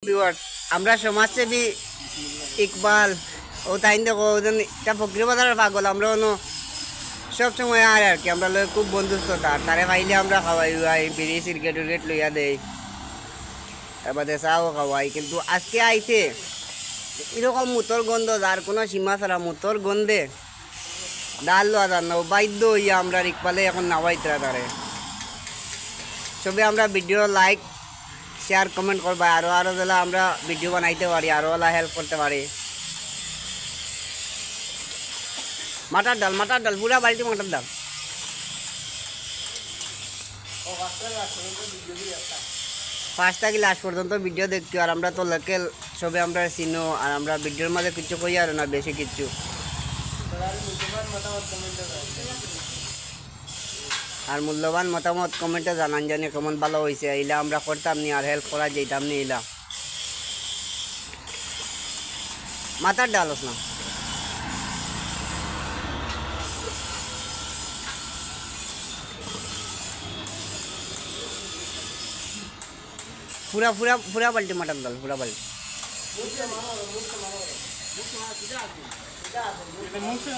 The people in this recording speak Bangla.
ভিউয়ার্স আমরা সমাজসেবী ইকবাল ও তাই দেখো ওজন ফকরি বাজারের পাগল আমরা অন্য সব সময় আর কি আমরা লই খুব বন্ধুত্ব তারে পাইলে আমরা খাওয়াই উয়াই বিড়ি সিগারেট উরগেট লইয়া দেই এবারে চাও খাওয়াই কিন্তু আজকে আইছে এরকম মুতর গন্ধ যার কোনো সীমা ছাড়া মুতর গন্ধে ডাল লওয়া যান না বাধ্য হইয়া আমরা ইকবালে এখন নাওয়াইতরা তারে সবে আমরা ভিডিও লাইক শেয়ার কমেন্ট করবা আরো যেন আমরা ভিডিও বানাইতে পারি আরো হেল্প করতে পারি। মাটার ডাল পুরা বালতি মাটার ডাল পাঁচটা কি লাস্ট পর্যন্ত ভিডিও দেখছি আর আমরা তো লোকেল সবে আমরা চিনো আর আমরা ভিডিওর মাঝে কিছু কই আর না বেশি কিছু আর মূল্যবান মতামত কমেন্টে জানান জানি কেমন ভালো হয়েছে এইলা আমরা করতাম নি আর হেল্প করা যেতাম নি এইলা মাথার ডাল না पूरा पूरा पूरा बाल्टी मटन डाल पूरा बाल्टी मुंह से